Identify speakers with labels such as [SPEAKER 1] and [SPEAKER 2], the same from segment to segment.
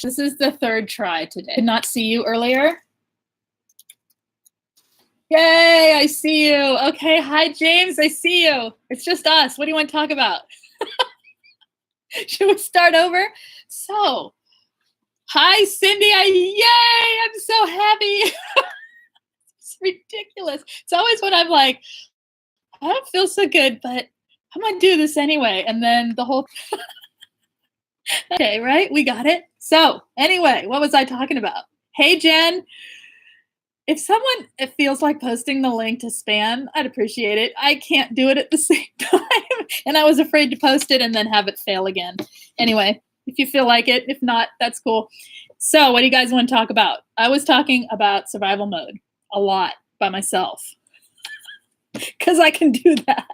[SPEAKER 1] This is the third try today. Did not see you earlier. Yay, I see you. Okay, hi, James, I see you. It's just us. What do you want to talk about? Should we start over? So, hi, Cindy. Yay, I'm so happy. It's ridiculous. It's always when I'm like, I don't feel so good, but I'm going to do this anyway. And then the whole... Okay, right? We got it. So, anyway, what was I talking about? Hey, Jen. If someone feels like posting the link to spam, I'd appreciate it. I can't do it at the same time. And I was afraid to post it and then have it fail again. Anyway, if you feel like it, if not, that's cool. So what do you guys want to talk about? I was talking about survival mode a lot by myself because I can do that.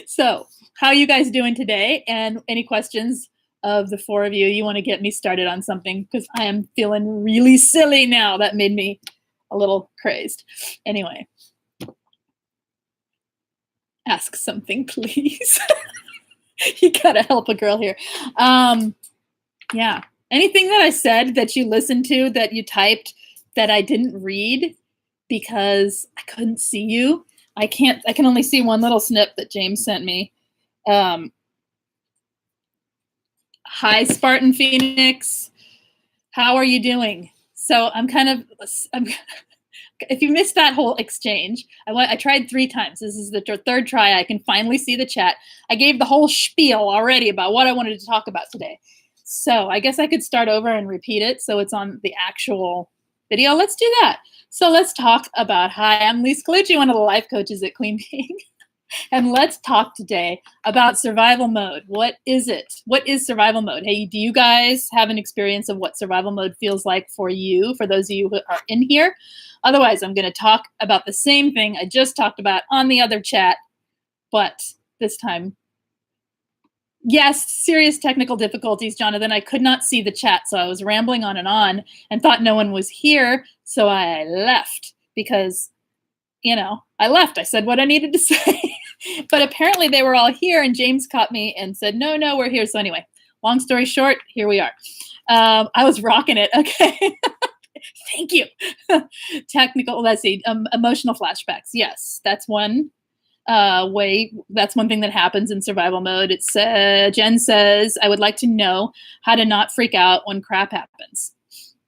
[SPEAKER 1] So how are you guys doing today? And any questions of the four of you? You want to get me started on something because I am feeling really silly now. That made me a little crazed. Anyway, ask something, please. You gotta help a girl here. Yeah. Anything that I said that you listened to, that you typed, that I didn't read because I couldn't see you. I can only see one little snip that James sent me. Hi, Spartan Phoenix. How are you doing? So if you missed that whole exchange, I tried 3 times. This is the third try. I can finally see the chat. I gave the whole spiel already about what I wanted to talk about today. So I guess I could start over and repeat it so it's on the actual video. Let's do that. So let's talk about, hi, I'm Lise Colucci, one of the life coaches at Queen Being. And let's talk today about survival mode. What is it? What is survival mode? Hey, do you guys have an experience of what survival mode feels like for you, for those of you who are in here? Otherwise, I'm going to talk about the same thing I just talked about on the other chat, but this time, yes, serious technical difficulties, Jonathan. I could not see the chat, so I was rambling on and thought no one was here, so I left because, you know, I left. I said what I needed to say. But apparently they were all here, and James caught me and said, no, we're here. So anyway, long story short, here we are. I was rocking it. Okay. Thank you. Technical, let's see, emotional flashbacks. Yes, that's one way. That's one thing that happens in survival mode. It's Jen says, I would like to know how to not freak out when crap happens.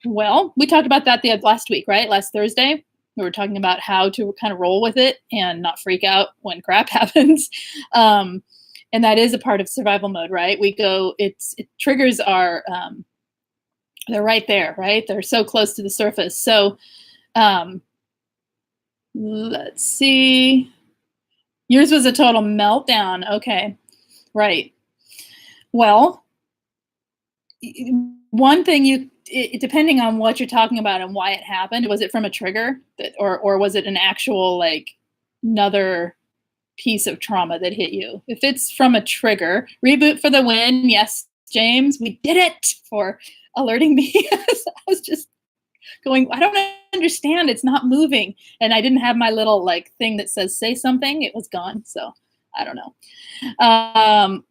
[SPEAKER 1] Well, we talked about that last week, right? Last Thursday. We were talking about how to kind of roll with it and not freak out when crap happens. And that is a part of survival mode, right? It triggers are, they're right there, right? They're so close to the surface. So let's see. Yours was a total meltdown. Okay, right. Well, one thing depending on what you're talking about and why it happened, was it from a trigger or was it an actual, like, another piece of trauma that hit you? If it's from a trigger, reboot for the win. Yes, James, we did it, for alerting me. I was just going, I don't understand. It's not moving. And I didn't have my little, like, thing that says say something. It was gone. So I don't know.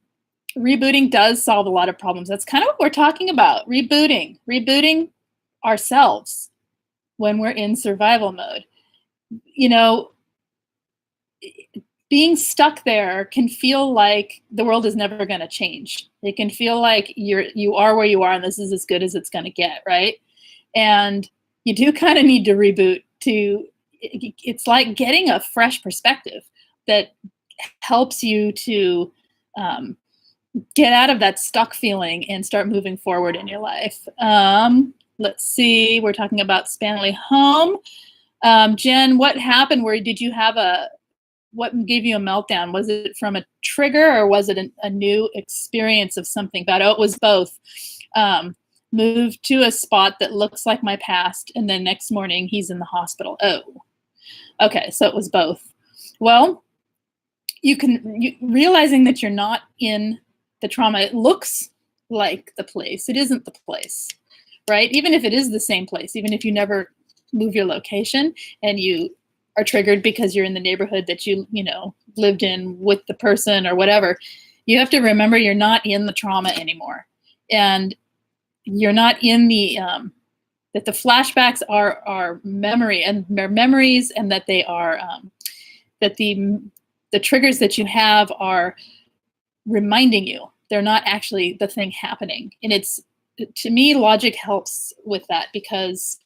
[SPEAKER 1] Rebooting does solve a lot of problems. That's kind of what we're talking about. Rebooting ourselves when we're in survival mode. You know, being stuck there can feel like the world is never going to change. It can feel like you are where you are and this is as good as it's going to get, right? And you do kind of need to reboot it's like getting a fresh perspective that helps you to get out of that stuck feeling and start moving forward in your life. Let's see, we're talking about Spanley Home. Jen, what happened? Did you have what gave you a meltdown? Was it from a trigger or was it a new experience of something bad? Oh, it was both. Moved to a spot that looks like my past, and then next morning he's in the hospital. Oh, okay, so it was both. Well, realizing that you're not in the trauma, it looks like the place. It isn't the place, right? Even if it is the same place, even if you never move your location and you are triggered because you're in the neighborhood that you lived in with the person or whatever, you have to remember you're not in the trauma anymore. And you're not in the that the flashbacks are memory and they're memories, and that they are that the triggers that you have are reminding you. They're not actually the thing happening. And it's, to me, logic helps with that because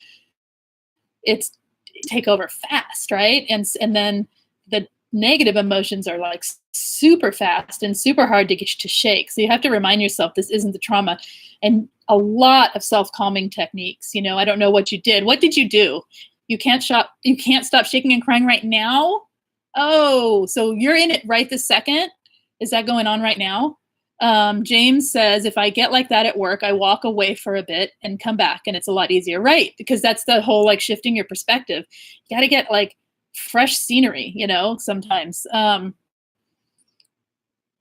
[SPEAKER 1] it's take over fast, right? And then the negative emotions are like super fast and super hard to get to shake. So you have to remind yourself this isn't the trauma. And a lot of self-calming techniques. You know, I don't know what you did. What did you do? You can't stop shaking and crying right now? Oh, so you're in it right this second? Is that going on right now? James says, if I get like that at work, I walk away for a bit and come back, and it's a lot easier. Right, because that's the whole like shifting your perspective. You got to get like fresh scenery, you know, sometimes.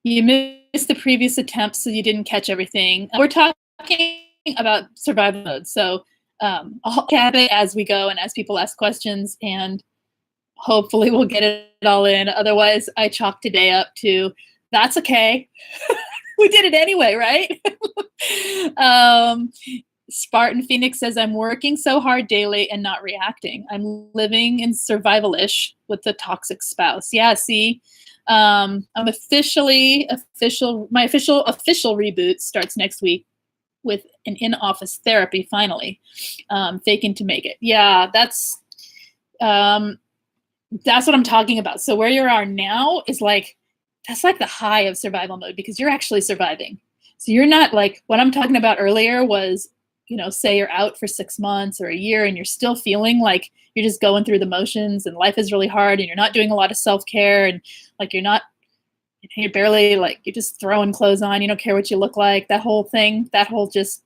[SPEAKER 1] You missed the previous attempts, so you didn't catch everything. We're talking about survival mode. So I'll cap it as we go and as people ask questions, and hopefully we'll get it all in. Otherwise, I chalk today up to that's okay. We did it anyway, right? Spartan Phoenix says, I'm working so hard daily and not reacting. I'm living in survival-ish with a toxic spouse. Yeah, see, I'm my official reboot starts next week with an in-office therapy, finally. Faking to make it. Yeah, that's what I'm talking about. So where you are now is like, that's like the high of survival mode because you're actually surviving. So you're not like, what I'm talking about earlier was, you know, say you're out for 6 months or a year and you're still feeling like you're just going through the motions and life is really hard and you're not doing a lot of self-care and like you're barely like, you're just throwing clothes on, you don't care what you look like, that whole thing, that whole just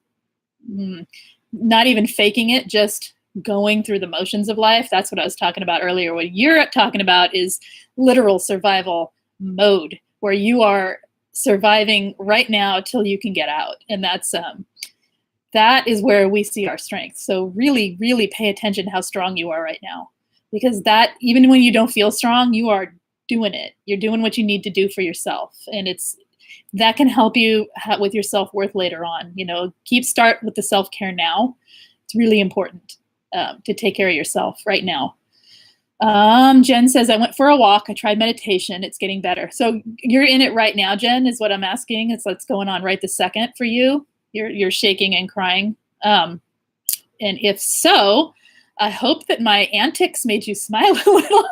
[SPEAKER 1] not even faking it, just going through the motions of life. That's what I was talking about earlier. What you're talking about is literal survival mode where you are surviving right now till you can get out. And that is where we see our strength. So really, really pay attention to how strong you are right now, because that, even when you don't feel strong, you are doing it. You're doing what you need to do for yourself. And that can help you with your self-worth later on. You know, start with the self-care now. It's really important to take care of yourself right now. Jen says, I went for a walk. I tried meditation. It's getting better. So you're in it right now, Jen, is what I'm asking. It's what's going on right this second for you. You're shaking and crying. And if so, I hope that my antics made you smile a little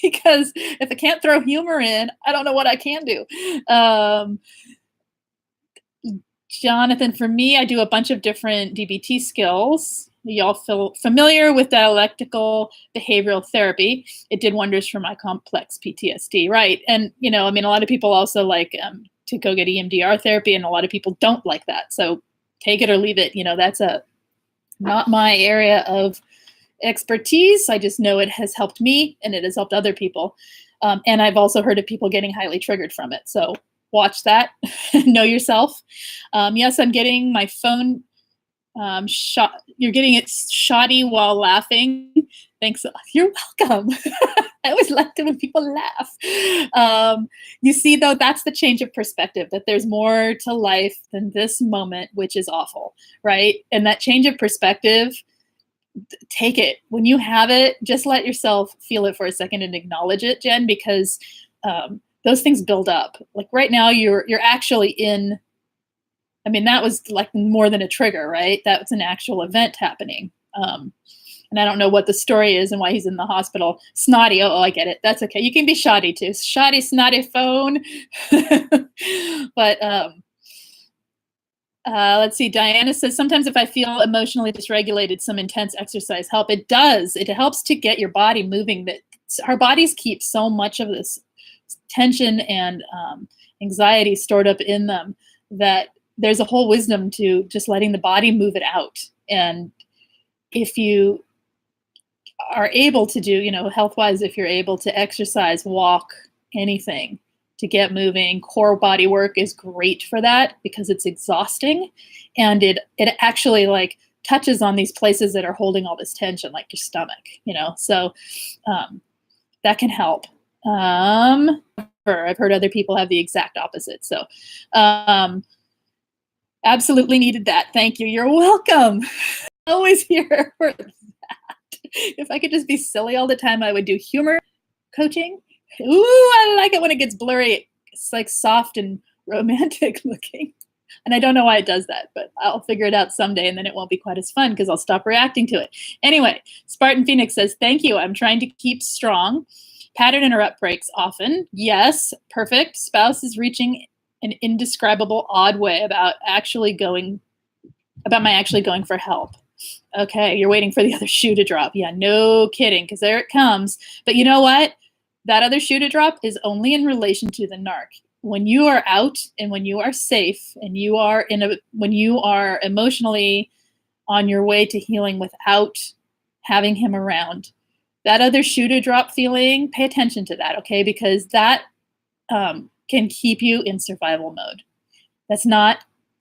[SPEAKER 1] because if I can't throw humor in, I don't know what I can do. Jonathan, for me, I do a bunch of different DBT skills. Y'all feel familiar with dialectical behavioral therapy. It did wonders for my complex PTSD, right? And, you know, I mean, a lot of people also like to go get EMDR therapy, and a lot of people don't like that. So take it or leave it. You know, that's not my area of expertise. I just know it has helped me and it has helped other people. And I've also heard of people getting highly triggered from it. So watch that. Know yourself. Yes, I'm getting my phone shot. You're getting it shoddy while laughing. Thanks. You're welcome. I always like it when people laugh. You see, though, that's the change of perspective, that there's more to life than this moment, which is awful, right? And that change of perspective, take it. When you have it, just let yourself feel it for a second and acknowledge it, Jen, because those things build up. Like right now, you're actually in. I mean, that was like more than a trigger, right? That was an actual event happening. And I don't know what the story is and why he's in the hospital. Snotty. Oh, I get it. That's okay. You can be shoddy too. Shoddy, snotty phone. But let's see. Diana says, sometimes if I feel emotionally dysregulated, some intense exercise help. It does. It helps to get your body moving. That our bodies keep so much of this tension and anxiety stored up in them that there's a whole wisdom to just letting the body move it out. And if you are able to do, you know, health-wise, if you're able to exercise, walk, anything to get moving, core body work is great for that because it's exhausting. And it actually like touches on these places that are holding all this tension, like your stomach, you know, so that can help. I've heard other people have the exact opposite. So Absolutely needed that. Thank you. You're welcome. Always here for that. If I could just be silly all the time, I would do humor coaching. Ooh, I like it when it gets blurry. It's like soft and romantic looking. And I don't know why it does that, but I'll figure it out someday, and then it won't be quite as fun because I'll stop reacting to it. Anyway, Spartan Phoenix says, thank you. I'm trying to keep strong. Pattern interrupt breaks often. Yes, perfect. Spouse is reaching an indescribable odd way about my actually going for help. Okay, you're waiting for the other shoe to drop. Yeah, no kidding, because there it comes. But you know what? That other shoe to drop is only in relation to the narc. When you are out and when you are safe and when you are emotionally on your way to healing without having him around, that other shoe to drop feeling, pay attention to that, okay? Because that can keep you in survival mode.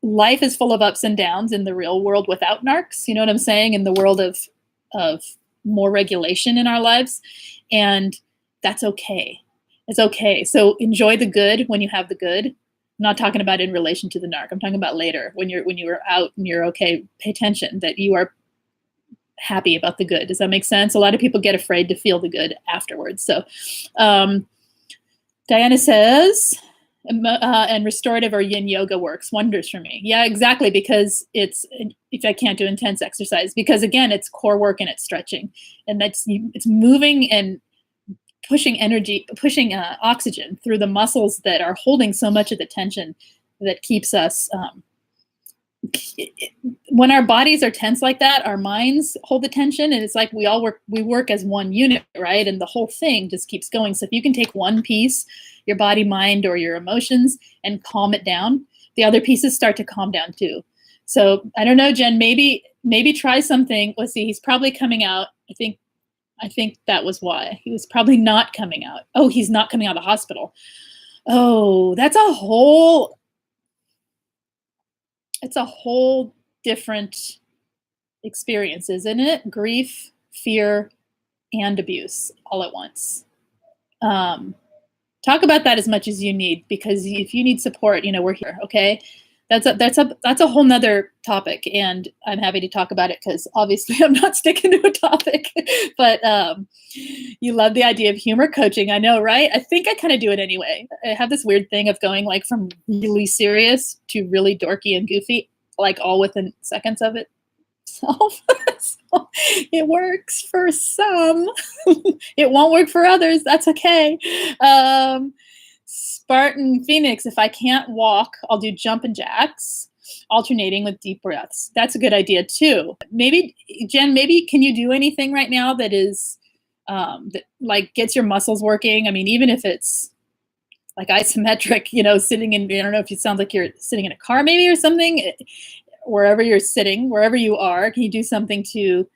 [SPEAKER 1] Life is full of ups and downs in the real world without narcs. You know what I'm saying? In the world of more regulation in our lives. And that's okay. It's okay. So enjoy the good when you have the good. I'm not talking about in relation to the narc. I'm talking about later when you're out and you're okay. Pay attention that you are happy about the good. Does that make sense? A lot of people get afraid to feel the good afterwards. So Diana says, and restorative or yin yoga works wonders for me. Yeah, exactly. Because if I can't do intense exercise, because again, it's core work and it's stretching, and it's moving and pushing oxygen through the muscles that are holding so much of the tension that keeps us. When our bodies are tense like that, our minds hold the tension, and it's like we work as one unit, right? And the whole thing just keeps going. So if you can take one piece, your body, mind, or your emotions, and calm it down, the other pieces start to calm down too. So I don't know, Jen, maybe try something. Let's see, he's probably coming out. I think that was why. He was probably not coming out. Oh, he's not coming out of the hospital. Oh, it's a whole different experience, isn't it? Grief, fear, and abuse all at once. Talk about that as much as you need, because if you need support, we're here. Okay. That's a whole nother topic, and I'm happy to talk about it because obviously I'm not sticking to a topic, but you love the idea of humor coaching. I know, right? I think I kind of do it anyway. I have this weird thing of going like from really serious to really dorky and goofy, like all within seconds of it. So it works for some. It won't work for others. That's okay. Spartan Phoenix, if I can't walk, I'll do jumping jacks, alternating with deep breaths. That's a good idea too. Maybe, Jen, can you do anything right now that is that like gets your muscles working? I mean, even if it's like isometric, sitting in, I don't know if it sounds like you're sitting in a car maybe or something, wherever you're sitting, wherever you are, can you do something to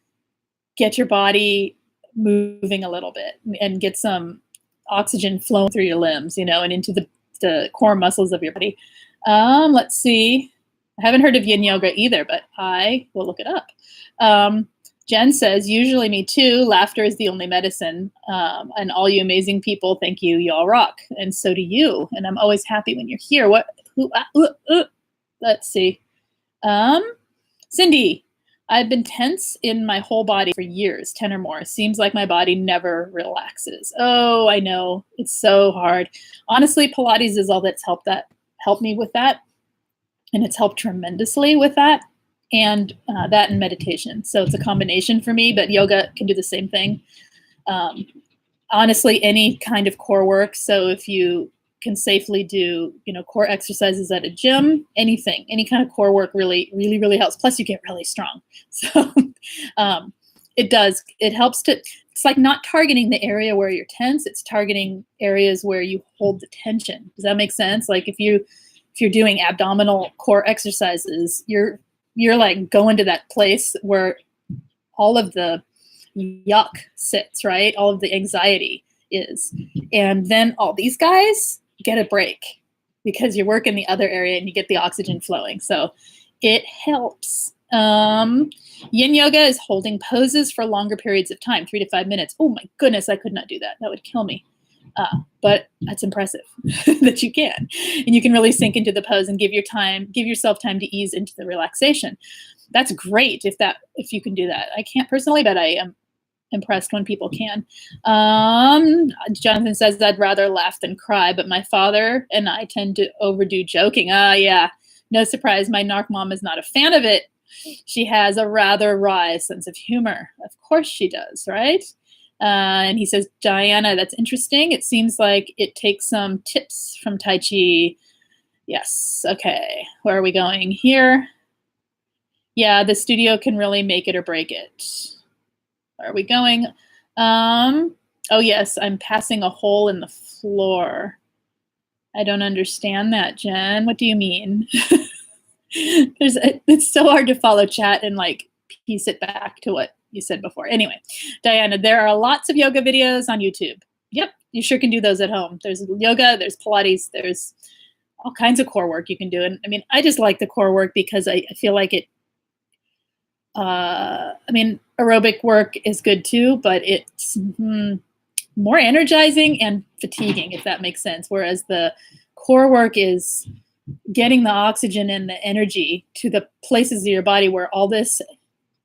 [SPEAKER 1] get your body moving a little bit and get some oxygen flowing through your limbs, and into the core muscles of your body. Let's see. I haven't heard of yin yoga either, but I will look it up. Jen says, usually me too. Laughter is the only medicine. And all you amazing people, thank you. Y'all rock. And so do you. And I'm always happy when you're here. Let's see. Cindy, I've been tense in my whole body for years, 10 or more. Seems like my body never relaxes. Oh, I know. It's so hard. Honestly, Pilates is all that's helped me with that. And it's helped tremendously with that. And that and meditation. So it's a combination for me, but yoga can do the same thing. Honestly, any kind of core work. So if you can safely do, core exercises at a gym, anything, any kind of core work really, really, really helps. Plus you get really strong. So it helps it's like not targeting the area where you're tense. It's targeting areas where you hold the tension. Does that make sense? Like if you're doing abdominal core exercises, you're like going to that place where all of the yuck sits, right? All of the anxiety is. And then all these guys get a break because you work in the other area and you get the oxygen flowing. So it helps. Yin yoga is holding poses for longer periods of time, 3 to 5 minutes. Oh my goodness, I could not do that. That would kill me. But that's impressive that you can. And you can really sink into the pose and give yourself time to ease into the relaxation. That's great if you can do that. I can't personally, but I am impressed when people can. Jonathan says, I'd rather laugh than cry, but my father and I tend to overdo joking. Yeah, no surprise. My narc mom is not a fan of it. She has a rather wry sense of humor. Of course she does, right? And he says, Diana, that's interesting. It seems like it takes some tips from Tai Chi. Yes. Okay. Where are we going here? Yeah, the studio can really make it or break it. Where are we going? Oh, yes, I'm passing a hole in the floor. I don't understand that, Jen. What do you mean? It's so hard to follow chat and like piece it back to what you said before. Anyway, Diana, there are lots of yoga videos on YouTube. Yep, you sure can do those at home. There's yoga, there's Pilates, there's all kinds of core work you can do. And I mean, I just like the core work because I feel like it, aerobic work is good too, but it's more energizing and fatiguing, if that makes sense. Whereas the core work is getting the oxygen and the energy to the places of your body where all this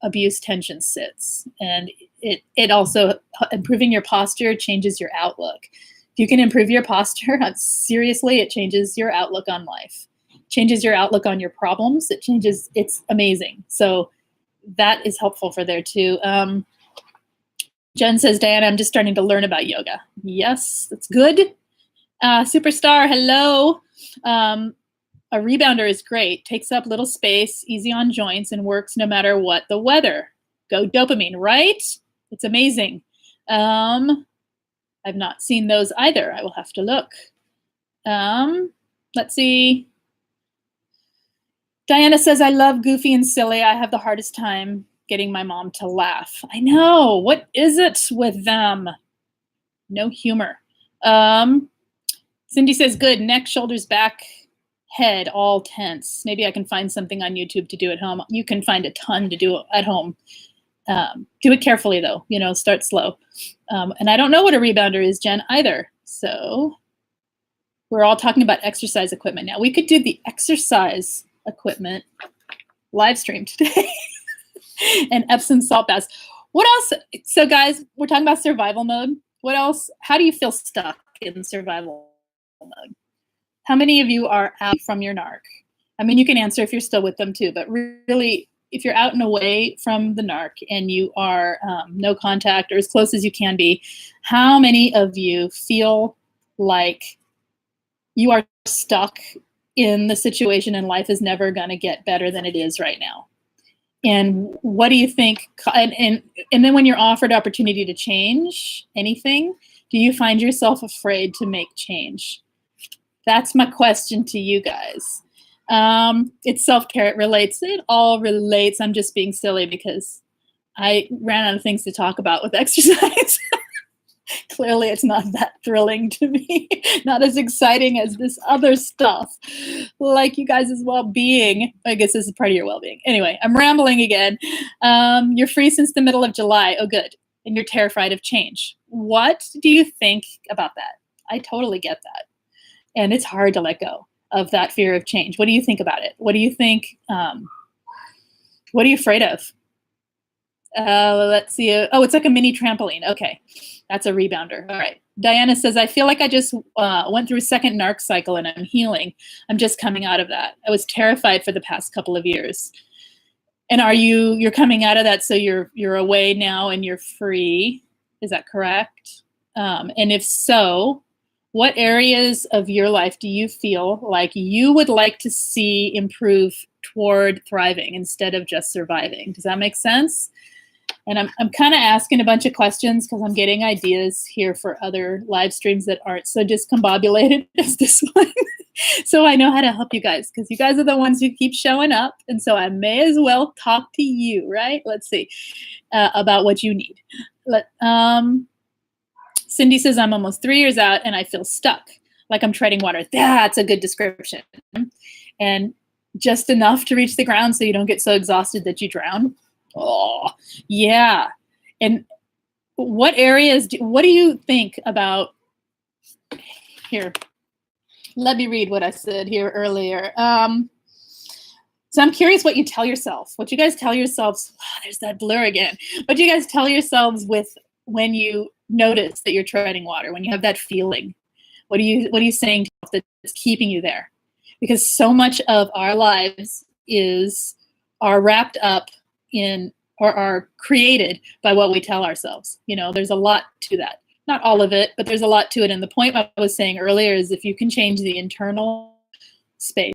[SPEAKER 1] abuse tension sits. And it also, improving your posture changes your outlook. If you can improve your posture, seriously, it changes your outlook on life, changes your outlook on your problems. It's amazing. So that is helpful for there too. Jen says, Diana, I'm just starting to learn about yoga. Yes, that's good. Superstar, hello. A rebounder is great, takes up little space, easy on joints, and works no matter what the weather. Go dopamine, right? It's amazing. I've not seen those either. I will have to look. Let's see. Diana says, I love goofy and silly. I have the hardest time getting my mom to laugh. I know. What is it with them? No humor. Cindy says, good. Neck, shoulders, back, head, all tense. Maybe I can find something on YouTube to do at home. You can find a ton to do at home. Do it carefully, though. Start slow. And I don't know what a rebounder is, Jen, either. So we're all talking about exercise equipment now. We could do the exercise equipment live stream today. And Epsom salt baths. What else? So guys, we're talking about survival mode. What else? How do you feel stuck in survival mode? How many of you are out from your narc? I mean, you can answer if you're still with them too, but really, if you're out and away from the narc and you are no contact or as close as you can be, how many of you feel like you are stuck in the situation and life is never going to get better than it is right now? And what do you think? And then when you're offered opportunity to change anything, do you find yourself afraid to make change? That's my question to you guys. It's self-care. It relates. It all relates. I'm just being silly because I ran out of things to talk about with exercise. Clearly, it's not that thrilling to me. Not as exciting as this other stuff, like you guys' well-being. I guess this is part of your well-being. Anyway, I'm rambling again. You're free since the middle of July. Oh, good. And you're terrified of change. What do you think about that? I totally get that. And it's hard to let go of that fear of change. What do you think about it? What do you think? What are you afraid of? Let's see. It's like a mini trampoline. Okay. That's a rebounder. All right. Diana says, I feel like I just went through a second narc cycle and I'm healing. I'm just coming out of that. I was terrified for the past couple of years. And you're coming out of that, so you're away now and you're free. Is that correct? And if so, what areas of your life do you feel like you would like to see improve toward thriving instead of just surviving? Does that make sense? And I'm kind of asking a bunch of questions because I'm getting ideas here for other live streams that aren't so discombobulated as this one. So I know how to help you guys because you guys are the ones who keep showing up. And so I may as well talk to you, right? Let's see about what you need. Cindy says, I'm almost 3 years out and I feel stuck, like I'm treading water. That's a good description. And just enough to reach the ground so you don't get so exhausted that you drown. Oh, yeah. And what do you think about here. Let me read what I said here earlier. So I'm curious what you tell yourself, what you guys tell yourselves. Oh, there's that blur again. What do you guys tell yourselves with when you notice that you're treading water, when you have that feeling? What are you saying to yourself that's keeping you there? Because so much of our lives are wrapped up in or are created by what we tell ourselves. You know, there's a lot to that. Not all of it, but there's a lot to it. And the point I was saying earlier is if you can change the internal space,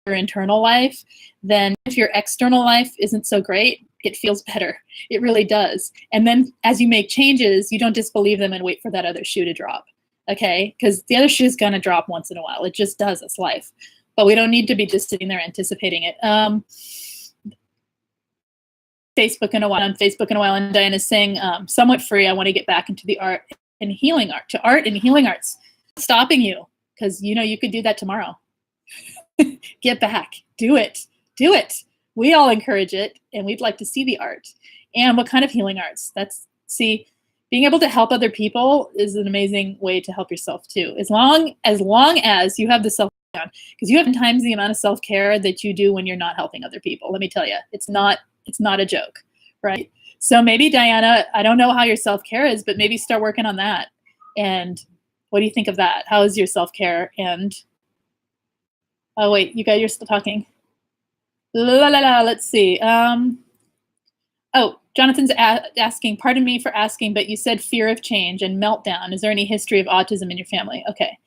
[SPEAKER 1] your internal life, then if your external life isn't so great, it feels better. It really does. And then as you make changes, you don't disbelieve them and wait for that other shoe to drop. Okay? Because the other shoe is going to drop once in a while. It just does. It's life. But we don't need to be just sitting there anticipating it. Facebook in a while, and Diana's saying, somewhat free, I want to get back into the art and healing arts. Stopping you, because you could do that tomorrow. Get back, do it. We all encourage it, and we'd like to see the art. And what kind of healing arts? Being able to help other people is an amazing way to help yourself too. As long as you have the self-care, because you have times the amount of self-care that you do when you're not helping other people. Let me tell you, it's not a joke, right? So maybe, Diana, I don't know how your self-care is, but maybe start working on that. And what do you think of that? How is your self-care? And oh wait, you guys, you're still talking. Let's see. Jonathan's asking, pardon me for asking, but you said fear of change and meltdown. Is there any history of autism in your family? Okay.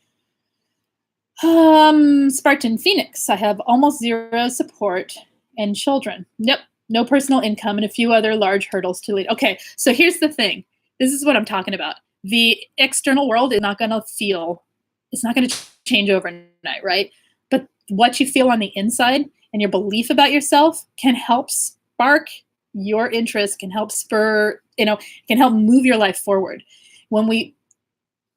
[SPEAKER 1] Spartan Phoenix, I have almost zero support and children. Yep. No personal income and a few other large hurdles to lead. Okay, so here's the thing. This is what I'm talking about. The external world is not going to change overnight, right? But what you feel on the inside and your belief about yourself can help spark your interest, can help spur, can help move your life forward. When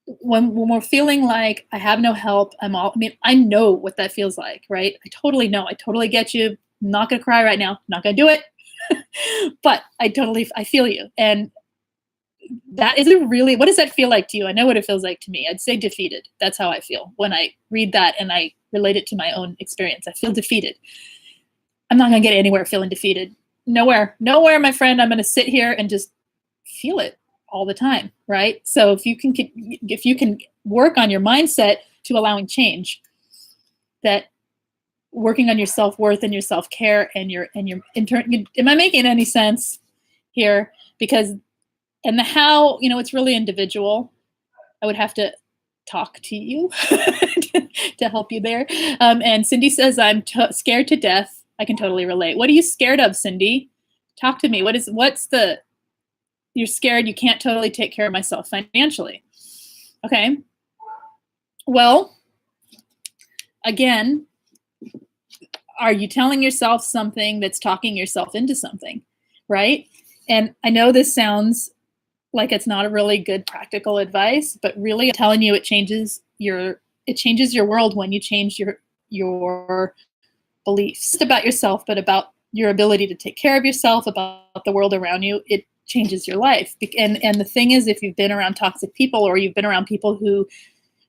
[SPEAKER 1] we're feeling like I have no help, I know what that feels like, right? I totally know. I totally get you. I'm not going to cry right now. I'm not going to do it. But I feel you. And that isn't really, what does that feel like to you? I know what it feels like to me. I'd say defeated. That's how I feel when I read that and I relate it to my own experience. I feel defeated. I'm not going to get anywhere feeling defeated. Nowhere, my friend. I'm going to sit here and just feel it all the time, right? So if you can work on your mindset to allowing change, that working on your self-worth and your self-care and your intern. Am I making any sense here? Because, and the how, it's really individual. I would have to talk to you to help you there. And Cindy says, I'm scared to death. I can totally relate. What are you scared of, Cindy? Talk to me. You're scared you can't totally take care of myself financially. Okay. Well, again, are you telling yourself something that's talking yourself into something, right? And I know this sounds like it's not a really good practical advice, but really I'm telling you, it changes your world when you change your beliefs about yourself, but about your ability to take care of yourself, about the world around you. It changes your life. And the thing is, if you've been around toxic people or you've been around people who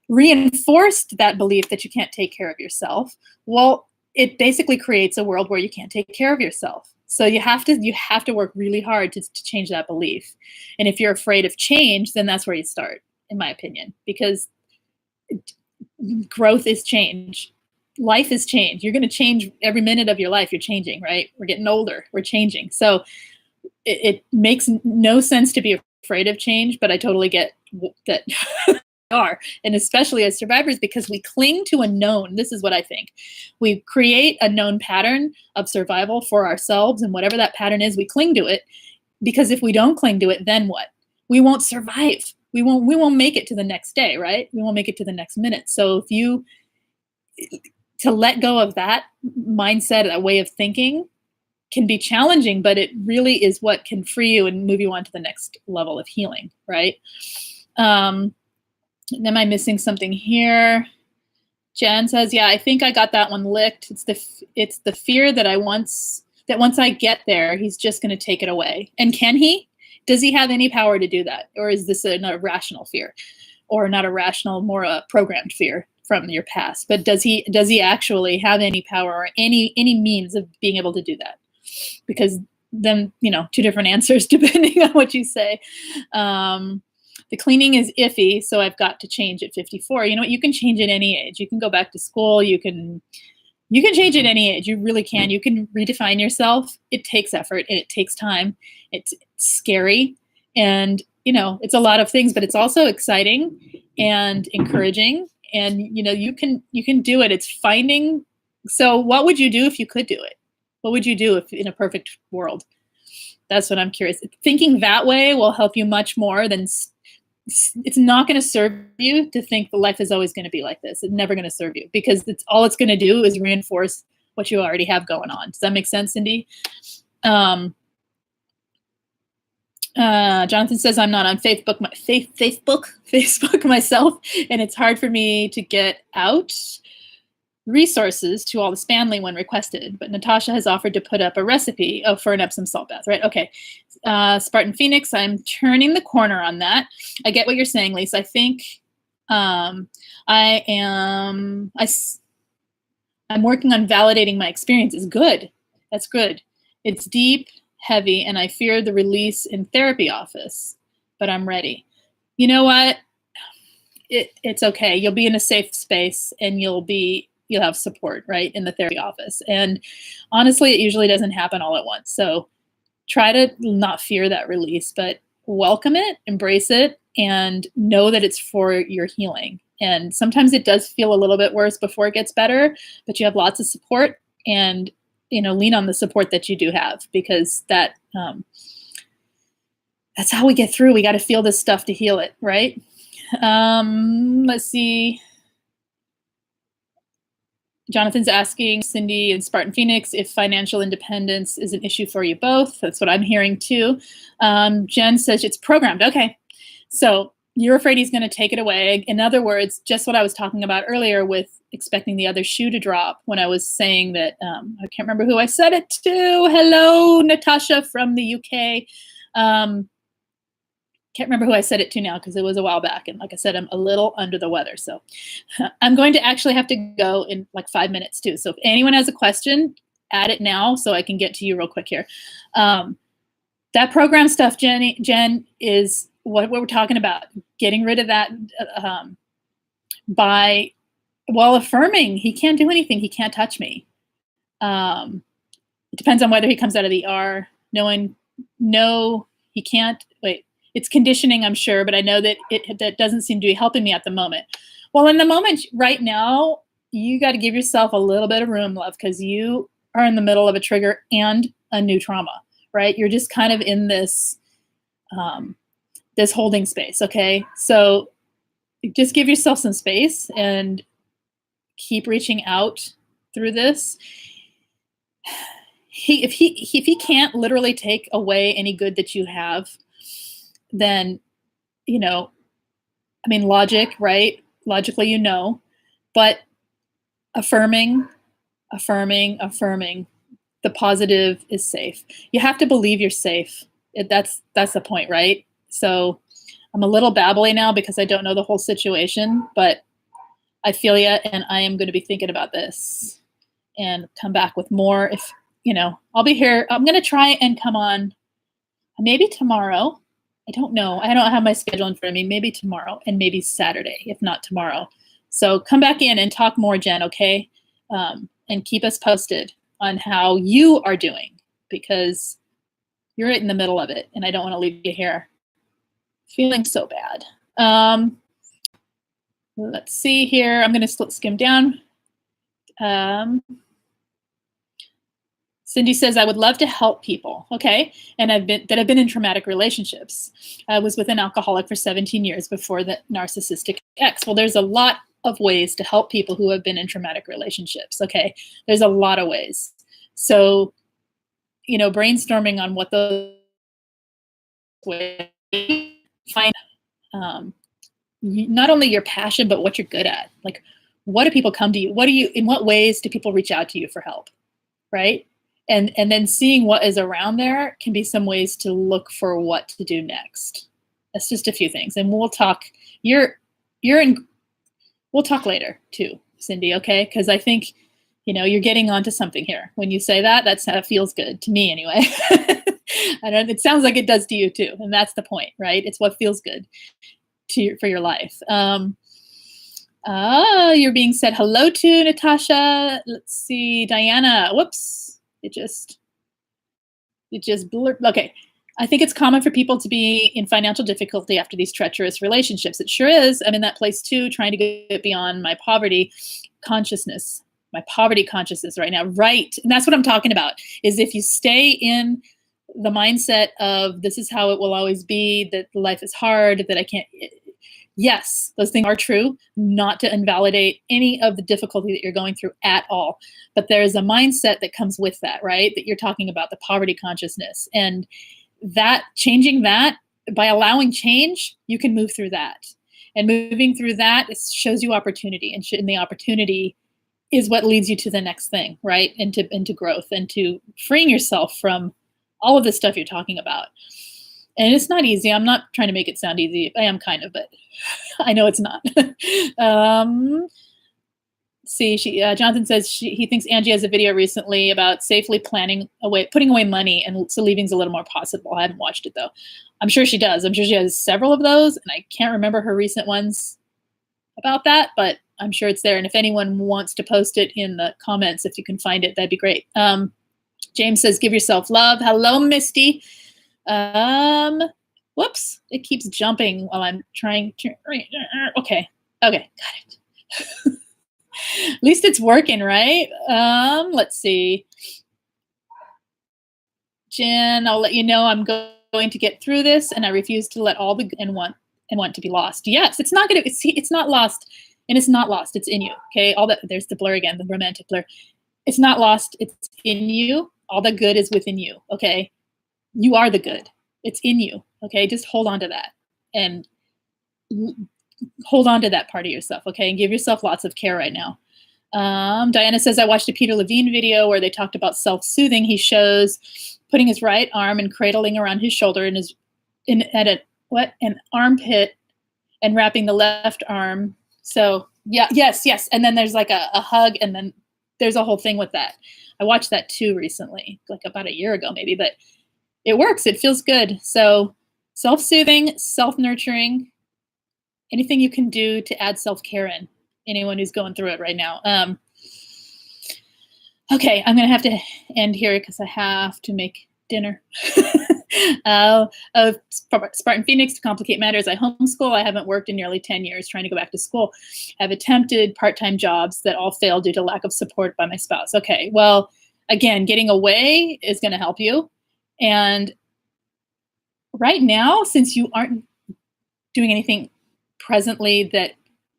[SPEAKER 1] reinforced that belief that you can't take care of yourself, well, it basically creates a world where you can't take care of yourself. So you have to work really hard to change that belief. And if you're afraid of change, then that's where you start, in my opinion, because growth is change. Life is change. You're going to change every minute of your life. You're changing, right? We're getting older. We're changing. So it makes no sense to be afraid of change, but I totally get that. Are, and especially as survivors, because we cling to a known. This is what I think. We create a known pattern of survival for ourselves, and whatever that pattern is, we cling to it, because if we don't cling to it, then what? We won't survive. We won't make it to the next day, right? We won't make it to the next minute. So to let go of that mindset, that way of thinking, can be challenging, but it really is what can free you and move you on to the next level of healing, right? Am I missing something here? Jen says, yeah, I think I got that one licked. It's the fear that once I get there, he's just going to take it away. And can he? Does he have any power to do that? Or is this an irrational fear? or not a rational, more a programmed fear from your past. But does he actually have any power or any means of being able to do that? Because then, two different answers depending on what you say. The cleaning is iffy, so I've got to change at 54. You know what? You can change at any age. You can go back to school. You can change at any age. You really can. You can redefine yourself. It takes effort and it takes time. It's scary, and it's a lot of things, but it's also exciting and encouraging. And you can do it. It's finding. So what would you do if you could do it? What would you do if in a perfect world? That's what I'm curious. Thinking that way will help you much more than. It's not going to serve you to think the life is always going to be like this. It's never going to serve you, because all it's going to do is reinforce what you already have going on. Does that make sense, Cindy? Jonathan says, I'm not on Facebook myself, and it's hard for me to get out resources to all the family when requested, but Natasha has offered to put up a recipe for an Epsom salt bath, right? Okay. Spartan Phoenix, I'm turning the corner on that. I get what you're saying, Lisa. I think I'm working on validating my experiences. Good. That's good. It's deep, heavy, and I fear the release in therapy office, but I'm ready. You know what? It's okay. You'll be in a safe space, and you'll have support, right, in the therapy office. And honestly, it usually doesn't happen all at once. So try to not fear that release, but welcome it, embrace it, and know that it's for your healing. And sometimes it does feel a little bit worse before it gets better, but you have lots of support, and lean on the support that you do have, because that's how we get through. We got to feel this stuff to heal it, right? Let's see. Jonathan's asking Cindy and Spartan Phoenix if financial independence is an issue for you both. That's what I'm hearing too. Jen says it's programmed. Okay. So you're afraid he's going to take it away. In other words, just what I was talking about earlier with expecting the other shoe to drop, when I was saying that, I can't remember who I said it to. Hello, Natasha from the UK. Can't remember who I said it to now, because it was a while back. And like I said, I'm a little under the weather. So I'm going to actually have to go in like 5 minutes too. So if anyone has a question, add it now so I can get to you real quick here. That program stuff, Jen, is what we're talking about. Getting rid of that while affirming he can't do anything. He can't touch me. It depends on whether he comes out of the ER knowing, no, he can't. Wait. It's conditioning, I'm sure, but I know that that doesn't seem to be helping me at the moment. Well, in the moment right now, you got to give yourself a little bit of room, love, because you are in the middle of a trigger and a new trauma, right? You're just kind of in this holding space, okay? So just give yourself some space and keep reaching out through this. If he can't literally take away any good that you have, then, logic, right? Logically, but affirming, the positive is safe. You have to believe you're safe. That's the point, right? So I'm a little babbly now because I don't know the whole situation, but I feel you, and I am going to be thinking about this and come back with more. If, I'll be here. I'm going to try and come on maybe tomorrow. I don't know. I don't have my schedule in front of me. Maybe tomorrow and maybe Saturday, if not tomorrow. So come back in and talk more, Jen, okay? And keep us posted on how you are doing, because you're right in the middle of it, and I don't want to leave you here feeling so bad. Let's see here. I'm going to skim down. Cindy says, I would love to help people. Okay. And I've been in traumatic relationships. I was with an alcoholic for 17 years before the narcissistic ex. Well, there's a lot of ways to help people who have been in traumatic relationships. Okay. There's a lot of ways. So, brainstorming on what those ways, find not only your passion, but what you're good at. Like, what do people come to you? In what ways do people reach out to you for help? Right. And then seeing what is around there can be some ways to look for what to do next. That's just a few things. And we'll talk. You're we'll talk later too, Cindy, okay? Because I think, you're getting onto something here. When you say that, that feels good to me anyway. It sounds like it does to you too. And that's the point, right? It's what feels good for your life. You're being said hello to, Natasha. Let's see, Diana. Whoops. It just blurred. Okay. I think it's common for people to be in financial difficulty after these treacherous relationships. It sure is. I'm in that place too, trying to get beyond my poverty consciousness right now. Right. And that's what I'm talking about, is if you stay in the mindset of this is how it will always be, that life is hard, that I can't. Yes, those things are true, not to invalidate any of the difficulty that you're going through at all. But there's a mindset that comes with that, right? That you're talking about, the poverty consciousness. And that, changing that, by allowing change, you can move through that. And moving through that, it shows you opportunity. And the opportunity is what leads you to the next thing, right? Into growth and to freeing yourself from all of the stuff you're talking about. And it's not easy. I'm not trying to make it sound easy. I am kind of, but I know it's not. Jonathan says he thinks Angie has a video recently about safely putting away money, and so leaving's a little more possible. I haven't watched it though. I'm sure she does. I'm sure she has several of those, and I can't remember her recent ones about that, but I'm sure it's there. And if anyone wants to post it in the comments, if you can find it, that'd be great. James says, give yourself love. Hello, Misty. Whoops, it keeps jumping while I'm trying to, okay, got it. At least it's working, right? Let's see. Jen, I'll let you know I'm going to get through this, and I refuse to let all the and want to be lost. Yes, it's not lost, and it's not lost. It's in you. Okay, all that. There's the blur again, the romantic blur. It's not lost. It's in you. All the good is within you. Okay, you are the good. It's in you. Okay, just hold on to that, and hold on to that part of yourself. Okay, and give yourself lots of care right now. Diana says, I watched a Peter Levine video where they talked about self-soothing. He shows putting his right arm and cradling around his shoulder and an armpit, and wrapping the left arm. So yeah, yes. And then there's like a hug, and then there's a whole thing with that. I watched that too recently, like about a year ago maybe, but it works. It feels good. So self-soothing, self-nurturing, anything you can do to add self-care in, anyone who's going through it right now. Okay, I'm going to have to end here because I have to make dinner. Spartan Phoenix, to complicate matters, I homeschool. I haven't worked in nearly 10 years, trying to go back to school. I've attempted part-time jobs that all failed due to lack of support by my spouse. Okay, well, again, getting away is going to help you. And right now, since you aren't doing anything presently,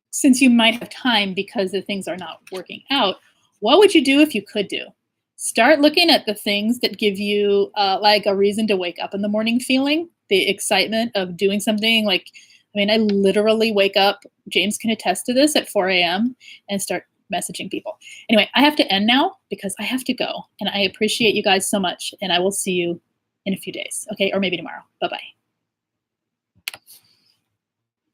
[SPEAKER 1] since you might have time because the things are not working out, what would you do if you could do? Start looking at the things that give you like a reason to wake up in the morning feeling, the excitement of doing something. Like, I literally wake up, James can attest to this, at 4 a.m. and start messaging people. Anyway, I have to end now because I have to go. And I appreciate you guys so much. And I will see you in a few days. Okay, or maybe tomorrow. Bye-bye.